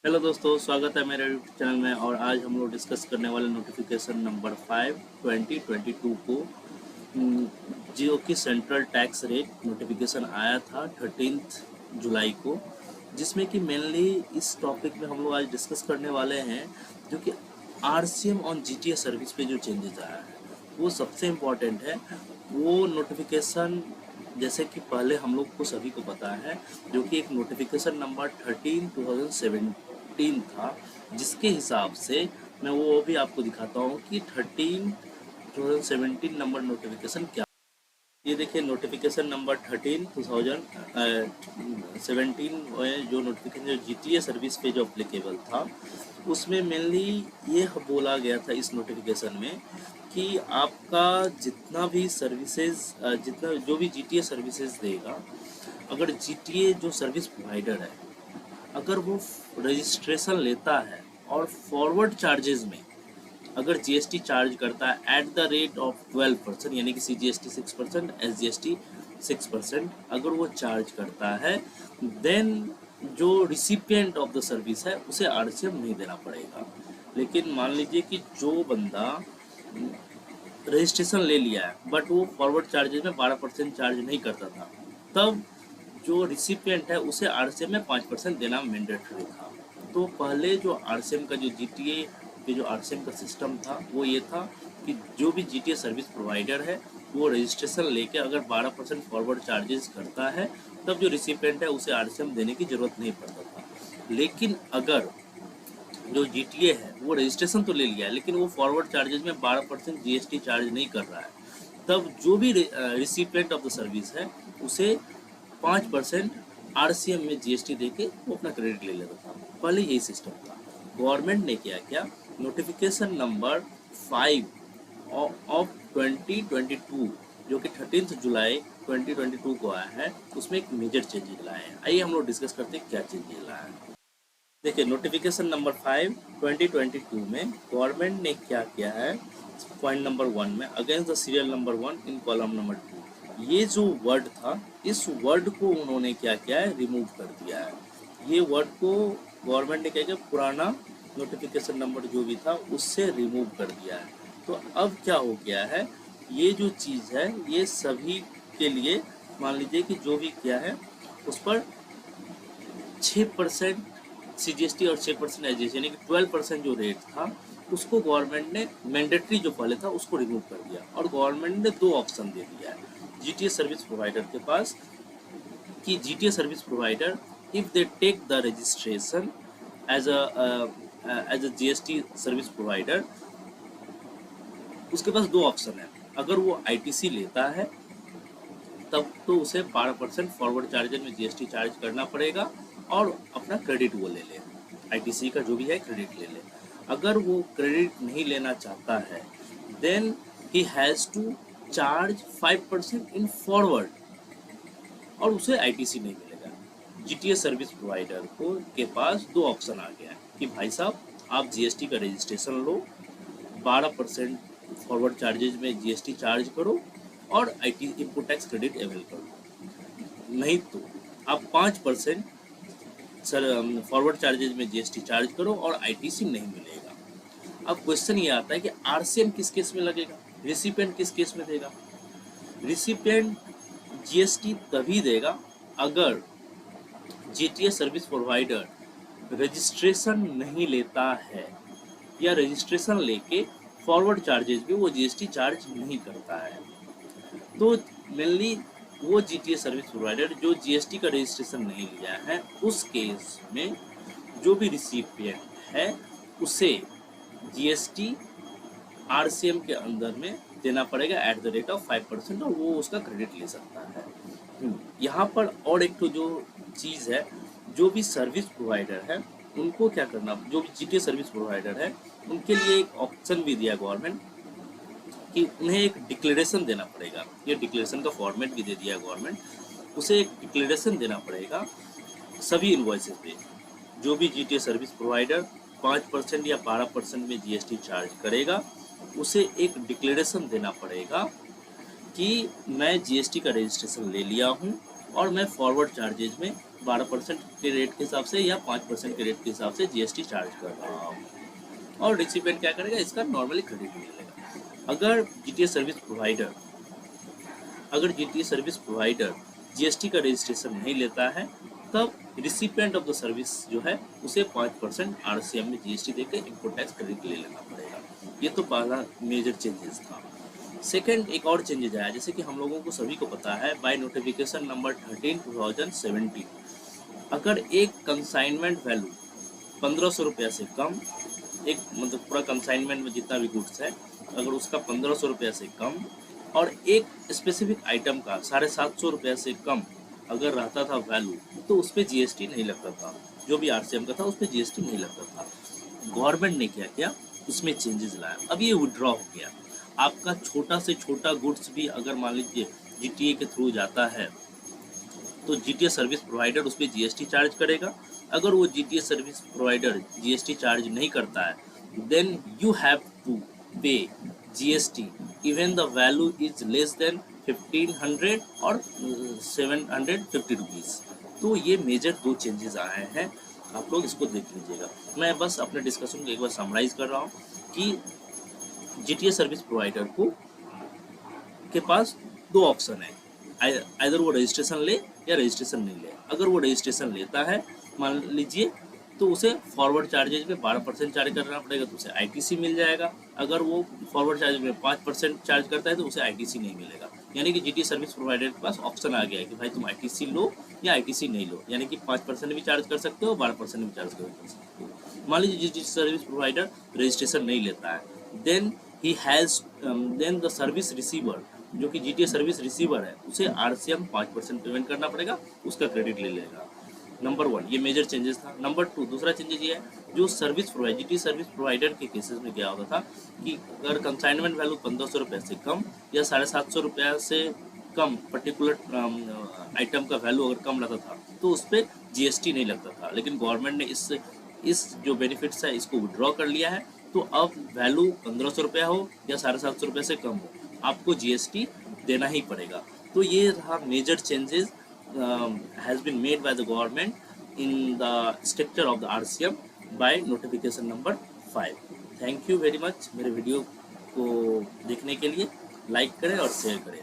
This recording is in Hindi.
हेलो दोस्तों, स्वागत है मेरे यूट्यूब चैनल में। और आज हम लोग डिस्कस करने वाले नोटिफिकेशन नंबर 5/2022 को, जियो की सेंट्रल टैक्स रेट नोटिफिकेशन आया था 13 जुलाई को, जिसमें कि मेनली इस टॉपिक में हम लोग आज डिस्कस करने वाले हैं जो कि आरसीएम ऑन जीटीए सर्विस पे जो चेंजेस आया है वो सबसे इम्पॉर्टेंट है। वो नोटिफिकेशन जैसे कि पहले हम लोग को सभी को पता है, जो कि एक नोटिफिकेशन नंबर 13/2017 था, जिसके हिसाब से मैं वो भी आपको दिखाता हूँ कि 13/2017 नंबर नोटिफिकेशन क्या। ये देखिए नोटिफिकेशन नंबर 13/2017 में जो नोटिफिकेशन जो जीटीए सर्विस पे जो अप्लीकेबल था, उसमें मेनली ये बोला गया था इस नोटिफिकेशन में कि आपका जितना भी सर्विसेज, जितना जो भी जीटीए सर्विसेज देगा, अगर जीटीए जो सर्विस प्रोवाइडर है अगर वो रजिस्ट्रेशन लेता है और फॉरवर्ड चार्जेस में अगर जीएसटी चार्ज करता है एट द रेट ऑफ 12%, यानी कि सीजीएसटी 6%, एसजीएसटी 6%, अगर वो चार्ज करता है, देन जो रिसिपिएंट ऑफ द सर्विस है उसे आरसीएम नहीं देना पड़ेगा। लेकिन मान लीजिए कि जो बंदा रजिस्ट्रेशन ले लिया है बट वो फॉरवर्ड चार्जेस में 12% चार्ज नहीं करता था, तब जो रिसिपिएंट है उसे आरसीएम में 5% देना मैंडेटरी था। तो पहले जो आरसीएम का जो जीटीए के जो आरसीएम का सिस्टम था वो ये था कि जो भी जीटीए सर्विस प्रोवाइडर है वो रजिस्ट्रेशन लेके अगर 12% फॉरवर्ड चार्जेस करता है, तब जो रिसिपिएंट है उसे आरसीएम देने की ज़रूरत नहीं पड़ता था। लेकिन अगर जो जीटीए है वो रजिस्ट्रेशन तो ले लिया है लेकिन वो फॉरवर्ड चार्जेस में 12% जीएसटी चार्ज नहीं कर रहा है, तब जो भी रिसिपिएंट ऑफ द सर्विस है उसे 5% आरसीएम में जीएसटी देके वो अपना क्रेडिट ले लेता था। पहले यही सिस्टम था। गवर्नमेंट ने क्या किया, नोटिफिकेशन नंबर 5 ऑफ 2022 जो कि 13 जुलाई 2022 को आया है, उसमें एक मेजर चेंजेस लाए हैं। आइए हम लोग डिस्कस करते हैं क्या चेंजेस लाया है। देखिए नोटिफिकेशन नंबर 5/2022 में गवर्नमेंट ने क्या किया है, पॉइंट नंबर 1 में against the serial number 1 in column number 2, ये जो वर्ड था इस वर्ड को उन्होंने क्या किया है, रिमूव कर दिया है। ये वर्ड को गवर्नमेंट ने क्या किया, पुराना नोटिफिकेशन नंबर जो भी था उससे रिमूव कर दिया है। तो अब क्या हो गया है, ये जो चीज़ है ये सभी के लिए, मान लीजिए कि जो भी किया है उस पर 6% सीजीएसटी और 6% एसजीएसटी यानी कि 12% जो रेट था उसको गवर्नमेंट ने मैंडेटरी जो पहले था उसको रिमूव कर दिया। और गवर्नमेंट ने 2 ऑप्शन दे दिया है जीटीए सर्विस प्रोवाइडर के पास कि GTA service provider if they take the registration as a GST service provider, उसके पास 2 ऑप्शन है। अगर वो आईटीसी लेता है तब तो उसे 12% फॉरवर्ड चार्जर में जीएसटी चार्ज करना पड़ेगा और अपना क्रेडिट वो ले ले, आईटीसी का जो भी है क्रेडिट ले ले। अगर वो क्रेडिट नहीं लेना चाहता है, then he has to charge 5% in forward और उसे आईटीसी नहीं मिलेगा। जीटीए सर्विस प्रोवाइडर को के पास 2 ऑप्शन आ गया है कि भाई साहब आप जीएसटी का रजिस्ट्रेशन लो, 12% फॉरवर्ड चार्जेज में जीएसटी चार्ज करो और IT input tax credit avail करो, नहीं तो आप 5% सर फॉरवर्ड चार्जेज में जीएसटी चार्ज करो और आईटीसी नहीं मिलेगा। अब क्वेश्चन ये आता है कि आरसीएम किस केस में लगेगा, रिसिपिएंट किस केस में देगा। रिसिपिएंट जीएसटी तभी देगा अगर जीटीए सर्विस प्रोवाइडर रजिस्ट्रेशन नहीं लेता है या रजिस्ट्रेशन लेके फॉरवर्ड चार्जेज भी वो जीएसटी चार्ज नहीं करता है। तो मेनली वो जीटीए सर्विस प्रोवाइडर जो जीएसटी का रजिस्ट्रेशन नहीं लिया है, उस केस में जो भी रिसिपिएंट है उसे जीएसटी आरसीएम के अंदर में देना पड़ेगा एट द रेट ऑफ 5% और वो उसका क्रेडिट ले सकता है। यहाँ पर और एक तो जो चीज़ है, जो भी सर्विस प्रोवाइडर है उनको क्या करना, जो भी जीटीए सर्विस प्रोवाइडर है उनके लिए एक ऑप्शन भी दिया गवर्नमेंट कि उन्हें एक डिक्लेरेशन देना पड़ेगा। ये डिक्लेरेशन का फॉर्मेट भी दे दिया गवर्नमेंट, उसे एक डिक्लेरेशन देना पड़ेगा सभी इनवॉइसेस पे। जो भी जीटीए सर्विस प्रोवाइडर 5% या 12% में जीएसटी चार्ज करेगा, उसे एक डिक्लेरेशन देना पड़ेगा कि मैं जीएसटी का रजिस्ट्रेशन ले लिया हूँ और मैं फॉरवर्ड चार्जेज में 12% के रेट के हिसाब से या 5% के रेट के हिसाब से जीएसटी चार्ज कर रहा हूँ। और रिसिपेंट क्या करेगा, इसका नॉर्मली क्रेडिट ले लेगा। अगर जीटीए सर्विस प्रोवाइडर जीएसटी का रजिस्ट्रेशन नहीं लेता है, तब रिसिपेंट ऑफ द सर्विस जो है उसे 5% आरसीएम में जीएसटी देकर इनपुट टैक्स क्रेडिट ले लेना पड़ेगा। ये तो पहला मेजर चेंजेस था। सेकंड एक और चेंजेस आया, जैसे कि हम लोगों को सभी को पता है, बाय नोटिफिकेशन नंबर 13/2017 अगर एक कंसाइनमेंट वैल्यू 1500 रुपये से कम, एक मतलब पूरा कंसाइनमेंट में जितना भी गुड्स है अगर उसका 1500 रुपये से कम और एक स्पेसिफिक आइटम का 750 रुपये से कम अगर रहता था वैल्यू, तो उस पर जीएसटी नहीं लगता था। जो भी आरसीएम का था उस पर जीएसटी नहीं लगता था। गवर्नमेंट ने क्या किया, उसमें चेंजेस लाया। अब ये विड्रॉ हो गया। आपका छोटा से छोटा गुड्स भी अगर मान लीजिए जीटीए के थ्रू जाता है तो जीटीए सर्विस प्रोवाइडर उस पर जीएसटी चार्ज करेगा। अगर वो GTA service provider GST charge नहीं करता है, देन यू हैव टू पे GST even the value is less than 1500 और 750 रुपीज़। तो ये मेजर दो चेंजेस आए हैं, आप लोग इसको देख लीजिएगा। मैं बस अपने डिस्कशन को एक बार समराइज कर रहा हूँ कि जीटीए सर्विस प्रोवाइडर को के पास दो ऑप्शन है, आइदर वो रजिस्ट्रेशन ले या रजिस्ट्रेशन नहीं ले। अगर वो रजिस्ट्रेशन लेता है मान लीजिए, तो उसे फॉरवर्ड चार्जेज में 12% चार्ज करना पड़ेगा, तो उसे आईटीसी मिल जाएगा। अगर वो फॉरवर्ड चार्ज में 5% चार्ज करता है तो उसे आईटीसी नहीं मिलेगा। यानी कि जीटीए सर्विस प्रोवाइडर के पास ऑप्शन आ गया है कि भाई तुम आईटीसी लो या आईटीसी नहीं लो, यानी कि 5% भी चार्ज कर सकते हो, 12% भी चार्ज कर सकते हो। मान लीजिए जीटीए सर्विस प्रोवाइडर रजिस्ट्रेशन नहीं लेता है, देन द सर्विस रिसीवर, जो कि जीटीए सर्विस रिसीवर है, उसे आरसीएम 5% पेमेंट करना पड़ेगा, उसका क्रेडिट ले लेगा। नंबर 1 ये मेजर चेंजेस था। नंबर 2 दूसरा चेंजेस ये है, जो service provider GTA service provider के केसेस में क्या होता था कि अगर कंसाइनमेंट वैल्यू 1500 रुपये से कम या 750 रुपये से कम पर्टिकुलर आइटम का वैल्यू अगर कम रहता था तो उस पर जीएसटी नहीं लगता था। लेकिन गवर्नमेंट ने इस जो बेनिफिट्स है इसको विड्रॉ कर लिया है, तो अब वैल्यू 1500 रुपया हो या 750 रुपये से कम हो, आपको जीएसटी देना ही पड़ेगा। तो ये रहा major changes has been made by the government in the structure of the RCM by notification number 5। Thank you very much. मेरे वीडियो को देखने के लिए लाइक करें और शेयर करें।